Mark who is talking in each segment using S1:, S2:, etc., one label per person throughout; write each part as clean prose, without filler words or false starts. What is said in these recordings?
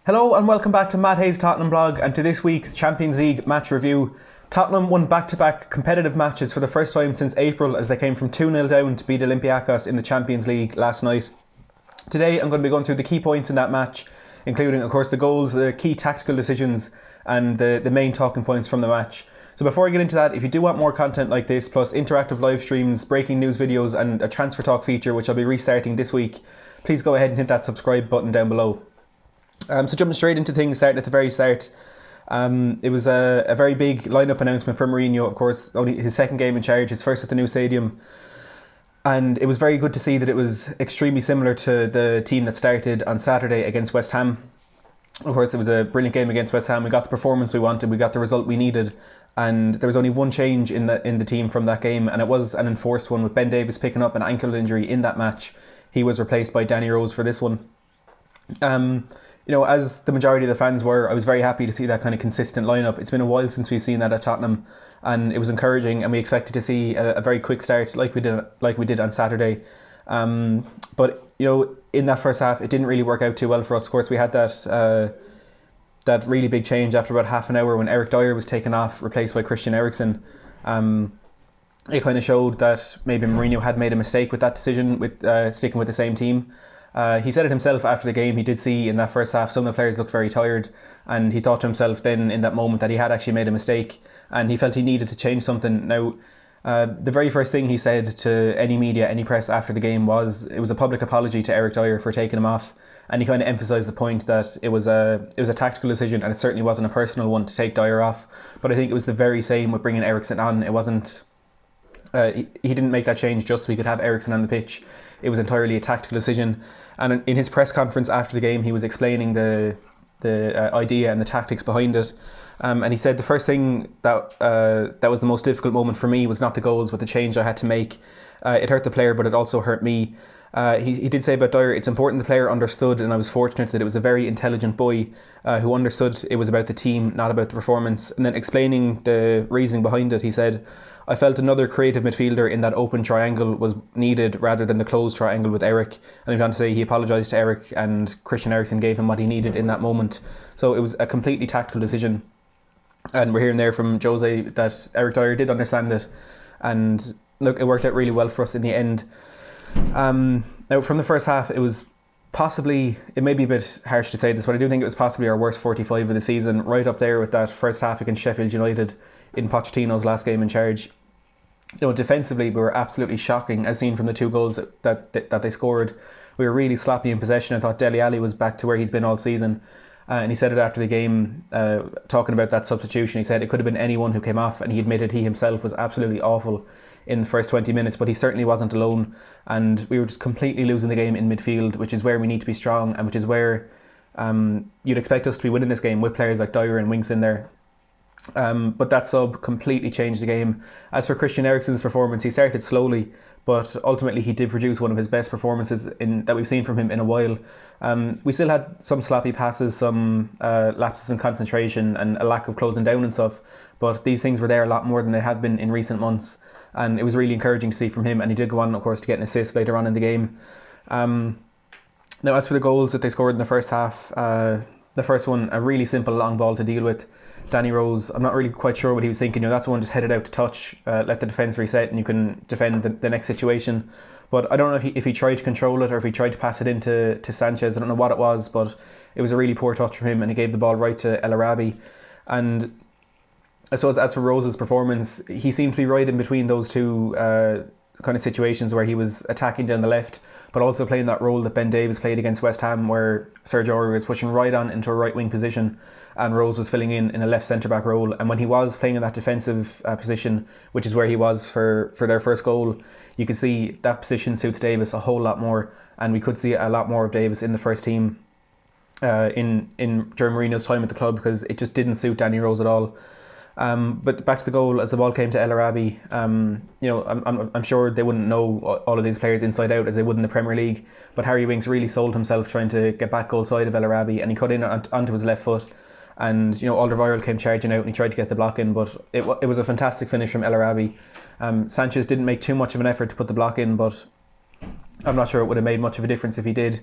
S1: Hello and welcome back to Matt Hayes' Tottenham blog and to this week's Champions League match review. Tottenham won back-to-back competitive matches for the first time since April as they came from 2-0 down to beat Olympiacos in the Champions League last night. Today I'm going to be going through the key points in that match, including of course the goals, the key tactical decisions and the main talking points from the match. So before I get into that, if you do want more content like this, plus interactive live streams, breaking news videos and a transfer talk feature which I'll be restarting this week, please go ahead and hit that subscribe button down below. So jumping straight into things, starting at the very start, it was a very big lineup announcement for Mourinho, of course, only his second game in charge, his first at the new stadium. And it was very good to see that it was extremely similar to the team that started on Saturday against West Ham. Of course, it was a brilliant game against West Ham. We got the performance we wanted, we got the result we needed. And there was only one change in the team from that game, and it was an enforced one with Ben Davies picking up an ankle injury in that match. He was replaced by Danny Rose for this one. As the majority of the fans were, I was very happy to see that kind of consistent lineup. It's been a while since we've seen that at Tottenham, and it was encouraging. And we expected to see a very quick start, like we did on Saturday. But in that first half, it didn't really work out too well for us. Of course, we had that really big change after about half an hour when Eric Dyer was taken off, replaced by Christian Eriksen. It kind of showed that maybe Mourinho had made a mistake with that decision, with sticking with the same team. He said it himself after the game. He did see in that first half some of the players looked very tired, and he thought to himself then in that moment that he had actually made a mistake and he felt he needed to change something. Now, the very first thing he said to any media, any press after the game was a public apology to Eric Dyer for taking him off, and he kind of emphasised the point that it was a tactical decision and it certainly wasn't a personal one to take Dyer off. But I think it was the very same with bringing Eriksen on. It wasn't he didn't make that change just so he could have Eriksen on the pitch. It was entirely a tactical decision. And in his press conference after the game, he was explaining the idea and the tactics behind it. And he said the first thing that was the most difficult moment for me was not the goals, but the change I had to make. It hurt the player, but it also hurt me. He did say about Dyer, it's important the player understood, and I was fortunate that it was a very intelligent boy who understood it was about the team, not about the performance. And then explaining the reasoning behind it, he said, I felt another creative midfielder in that open triangle was needed rather than the closed triangle with Eric. And he went on to say he apologised to Eric and Christian Eriksen gave him what he needed in that moment. So it was a completely tactical decision. And we're hearing there from Jose that Eric Dyer did understand it. And look, it worked out really well for us in the end. Now, from the first half, it was possibly, it may be a bit harsh to say this, but I do think it was possibly our worst 45 of the season, right up there with that first half against Sheffield United in Pochettino's last game in charge. Defensively, we were absolutely shocking, as seen from the two goals that they scored. We were really sloppy in possession. I thought Dele Alli was back to where he's been all season. And he said it after the game, talking about that substitution. He said it could have been anyone who came off, and he admitted he himself was absolutely awful in the first 20 minutes, but he certainly wasn't alone. And we were just completely losing the game in midfield, which is where we need to be strong, and which is where you'd expect us to be winning this game with players like Dyer and Winks in there. But that sub completely changed the game. As for Christian Eriksen's performance, he started slowly, but ultimately he did produce one of his best performances that we've seen from him in a while. We still had some sloppy passes, some lapses in concentration and a lack of closing down and stuff, but these things were there a lot more than they have been in recent months, and it was really encouraging to see from him. And he did go on, of course, to get an assist later on in the game. Now, as for the goals that they scored in the first half, the first one, a really simple long ball to deal with. Danny Rose, I'm not really quite sure what he was thinking. That's the one just headed out to touch, let the defence reset, and you can defend the next situation. But I don't know if he tried to control it or if he tried to pass it into Sanchez. I don't know what it was, but it was a really poor touch from him, and he gave the ball right to El Arabi. And I suppose as for Rose's performance, he seemed to be right in between those two kind of situations where he was attacking down the left, but also playing that role that Ben Davies played against West Ham, where Serge Aurier was pushing right on into a right wing position and Rose was filling in a left centre back role. And when he was playing in that defensive position, which is where he was for their first goal, you could see that position suits Davies a whole lot more, and we could see a lot more of Davies in the first team during Mourinho's time at the club, because it just didn't suit Danny Rose at all. But back to the goal, as the ball came to El Arabi, I'm sure they wouldn't know all of these players inside out as they would in the Premier League, but Harry Winks really sold himself trying to get back goal side of El Arabi, and he cut in onto his left foot, and Alderweireld came charging out and he tried to get the block in, but it was a fantastic finish from El Arabi. Sanchez didn't make too much of an effort to put the block in, but I'm not sure it would have made much of a difference if he did.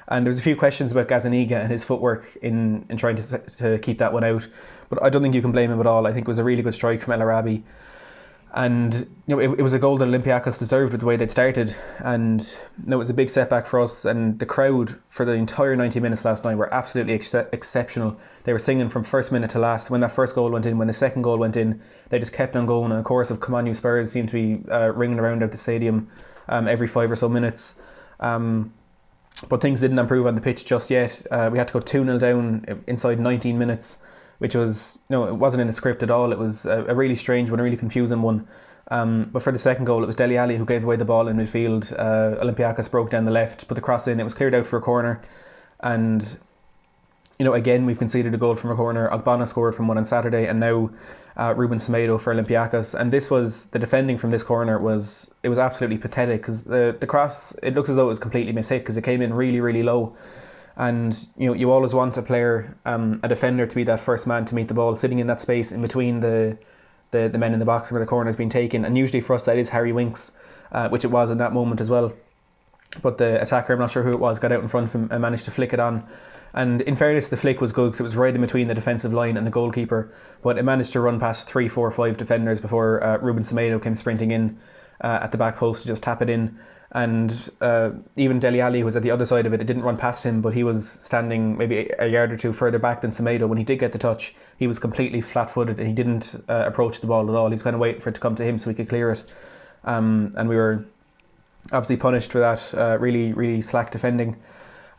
S1: And there was a few questions about Gazaniga and his footwork in trying to keep that one out. But I don't think you can blame him at all. I think it was a really good strike from El Arabi. And it was a goal that Olympiacos deserved with the way they'd started, and it was a big setback for us. And the crowd for the entire 90 minutes last night were absolutely exceptional. They were singing from first minute to last. When that first goal went in, when the second goal went in, they just kept on going. And a chorus of "Come on, you Spurs" seemed to be ringing around out the stadium every 5 or so minutes. But things didn't improve on the pitch just yet. We had to go 2-0 down inside 19 minutes, which was, it wasn't in the script at all. It was a really strange one, a really confusing one. But for the second goal, it was Dele Alli who gave away the ball in midfield. Olympiacos broke down the left, put the cross in. It was cleared out for a corner. And, again, we've conceded a goal from a corner. Ogbonna scored from one on Saturday, and now Ruben Semedo for Olympiacos. And the defending from this corner it was absolutely pathetic, because the cross, it looks as though it was completely mishit, because it came in really, really low. And you always want a player, a defender, to be that first man to meet the ball, sitting in that space in between the men in the box where the corner has been taken. And usually for us that is Harry Winks, which it was in that moment as well. But the attacker, I'm not sure who it was, got out in front of him and managed to flick it on. And in fairness, the flick was good because it was right in between the defensive line and the goalkeeper. But it managed to run past 3, 4, 5 defenders before Ruben Semedo came sprinting in at the back post to just tap it in. And even Dele Alli, who was at the other side of it, didn't run past him, but he was standing maybe a yard or two further back than Semedo. When he did get the touch, he was completely flat-footed and he didn't approach the ball at all. He was kind of waiting for it to come to him so he could clear it. And we were obviously punished for that, really, really slack defending.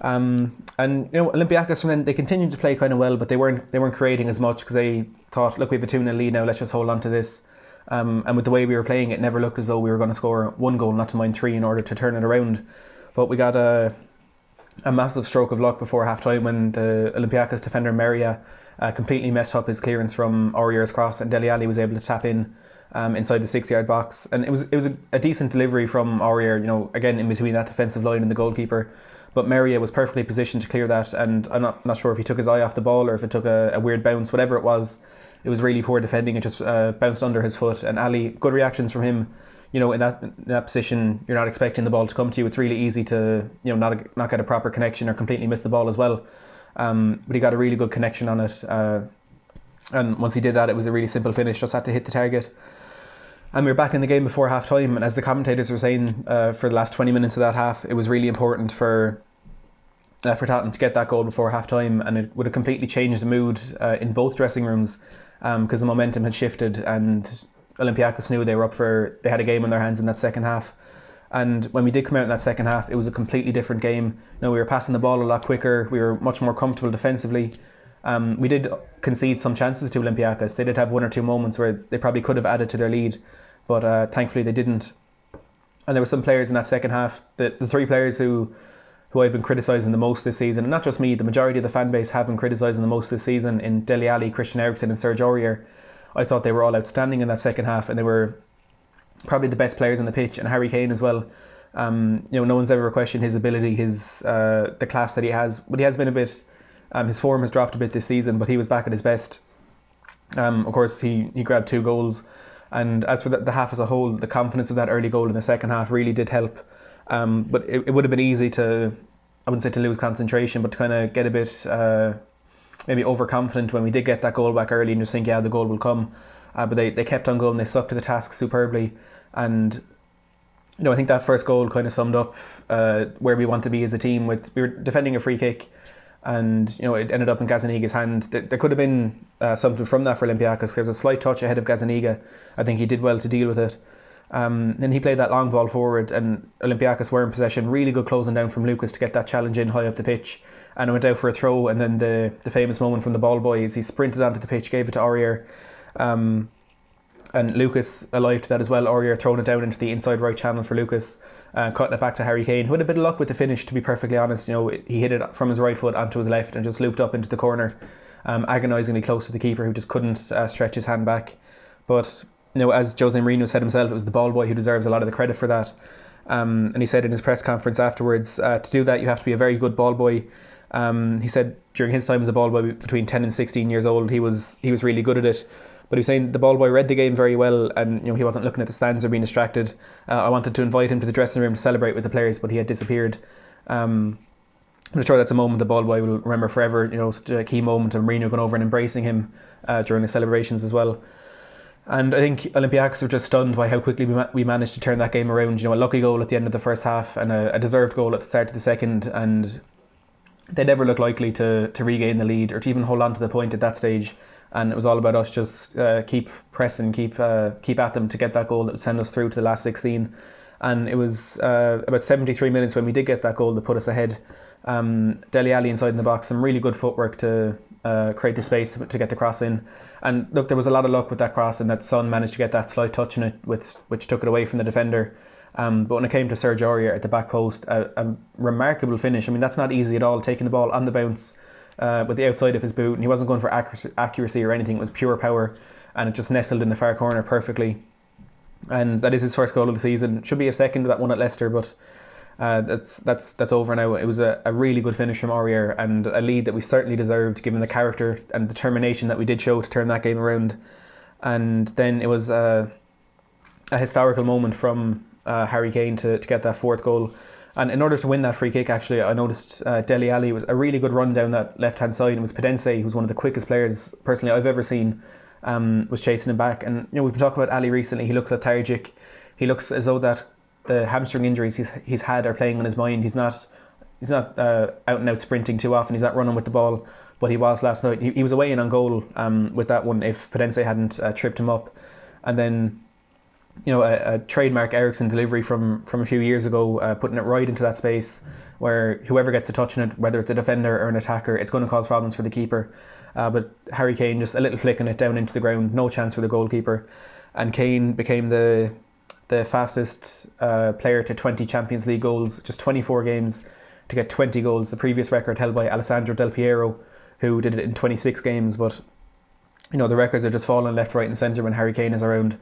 S1: And Olympiacos, from then, they continued to play kind of well, but they weren't creating as much, because they thought, look, we have a 2-0 lead now, let's just hold on to this. And with the way we were playing, it never looked as though we were going to score 1 goal, not to mind 3, in order to turn it around. But we got a massive stroke of luck before half time when the Olympiacos defender Meria completely messed up his clearance from Aurier's cross, and Dele Alli was able to tap in inside the 6-yard box. And it was a decent delivery from Aurier, again in between that defensive line and the goalkeeper. But Meria was perfectly positioned to clear that, and I'm not sure if he took his eye off the ball or if it took a weird bounce. Whatever it was really poor defending. It just bounced under his foot. And Ali, good reactions from him. In that position, you're not expecting the ball to come to you. It's really easy to not get a proper connection or completely miss the ball as well. But he got a really good connection on it. And once he did that, it was a really simple finish. Just had to hit the target. And we were back in the game before half time. And as the commentators were saying, for the last 20 minutes of that half, it was really important for Tottenham to get that goal before half time, and it would have completely changed the mood in both dressing rooms, because the momentum had shifted and Olympiacos knew they had a game on their hands in that second half. And when we did come out in that second half, it was a completely different game. We were passing the ball a lot quicker, we were much more comfortable defensively. We did concede some chances to Olympiacos. They did have 1 or 2 moments where they probably could have added to their lead, but thankfully they didn't. And there were some players in that second half, the 3 players who I've been criticising the most this season, and not just me, the majority of the fan base have been criticising the most this season, in Dele Alli, Christian Eriksen and Serge Aurier. I thought they were all outstanding in that second half, and they were probably the best players on the pitch, and Harry Kane as well. No one's ever questioned his ability, the class that he has, but he has been a bit, his form has dropped a bit this season, but he was back at his best. Of course, he grabbed 2 goals, and as for the half as a whole, the confidence of that early goal in the second half really did help. But it would have been easy to, I wouldn't say to lose concentration, but to kind of get a bit maybe overconfident when we did get that goal back early and just think, yeah, the goal will come. But they kept on going, they stuck to the task superbly. And I think that first goal kind of summed up where we want to be as a team. We were defending a free kick, and it ended up in Gazaniga's hand. There could have been something from that for Olympiacos. There was a slight touch ahead of Gazaniga. I think he did well to deal with it. Then he played that long ball forward, and Olympiacos were in possession. Really good closing down from Lucas to get that challenge in high up the pitch, and it went out for a throw. And then the famous moment from the ball boy is he sprinted onto the pitch, gave it to Aurier, and Lucas alive to that as well. Aurier throwing it down into the inside right channel for Lucas, cutting it back to Harry Kane, who had a bit of luck with the finish, to be perfectly honest. He hit it from his right foot onto his left and just looped up into the corner, agonisingly close to the keeper, who just couldn't stretch his hand back. But as Jose Mourinho said himself, it was the ball boy who deserves a lot of the credit for that. And he said in his press conference afterwards, to do that you have to be a very good ball boy. He said during his time as a ball boy between 10 and 16 years old, he was really good at it. But he was saying the ball boy read the game very well, and he wasn't looking at the stands or being distracted. I wanted to invite him to the dressing room to celebrate with the players, but he had disappeared. And I'm sure that's a moment the ball boy will remember forever. Such a key moment, and Mourinho going over and embracing him during the celebrations as well. And I think Olympiacos were just stunned by how quickly we managed to turn that game around. A lucky goal at the end of the first half and a deserved goal at the start of the second, and they never looked likely to regain the lead or to even hold on to the point at that stage. And it was all about us just keep pressing, keep at them to get that goal that would send us through to the last 16. And it was about 73 minutes when we did get that goal that put us ahead. Dele Alli inside in the box, some really good footwork to create the space to get the cross in. And look, there was a lot of luck with that cross, and that Son managed to get that slight touch in it, which took it away from the defender. But when it came to Serge Aurier at the back post, a remarkable finish. I mean, that's not easy at all, taking the ball on the bounce with the outside of his boot, and he wasn't going for accuracy or anything. It was pure power, and it just nestled in the far corner perfectly. And that is his first goal of the season. Should be a second, that one at Leicester, but that's over now. It was a really good finish from Aurier, and a lead that we certainly deserved given the character and determination that we did show to turn that game around. And then it was a historical moment from Harry Kane to get that fourth goal. And in order to win that free kick, actually, I noticed Dele Alli was a really good run down that left hand side. It was Pedense, who's one of the quickest players personally I've ever seen, was chasing him back. And we've been talking about Ali recently. He looks lethargic. He looks as though that the hamstring injuries he's had are playing on his mind. He's not out and out sprinting too often. He's not running with the ball, but he was last night. He was away in on goal with that one if Pedense hadn't tripped him up. And then a trademark Ericsson delivery from a few years ago, putting it right into that space where whoever gets a touch on it, whether it's a defender or an attacker, it's going to cause problems for the keeper. But Harry Kane just a little flicking it down into the ground, no chance for the goalkeeper. And Kane became the fastest player to 20 Champions League goals, just 24 games to get 20 goals. The previous record held by Alessandro Del Piero, who did it in 26 games. But the records are just falling left, right and centre when Harry Kane is around.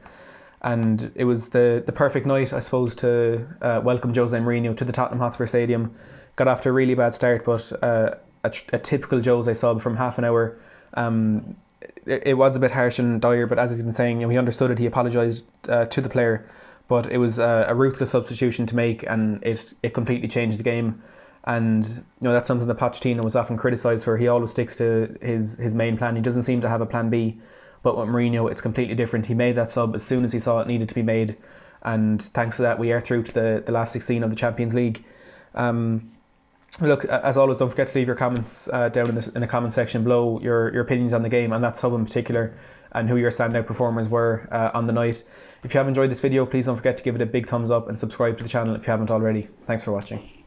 S1: And it was the perfect night, I suppose, to welcome Jose Mourinho to the Tottenham Hotspur Stadium. Got off to a really bad start, but a typical Jose sub from half an hour. It was a bit harsh and dire, but as he's been saying, he understood it. He apologised to the player, but it was a ruthless substitution to make, and it completely changed the game. And that's something that Pochettino was often criticised for. He always sticks to his main plan. He doesn't seem to have a plan B. But with Mourinho, it's completely different. He made that sub as soon as he saw it needed to be made, and thanks to that, we are through to the last 16 of the Champions League. Look, as always, don't forget to leave your comments down in the comment section below, your opinions on the game and that sub in particular, and who your standout performers were on the night. If you have enjoyed this video, please don't forget to give it a big thumbs up and subscribe to the channel if you haven't already. Thanks for watching.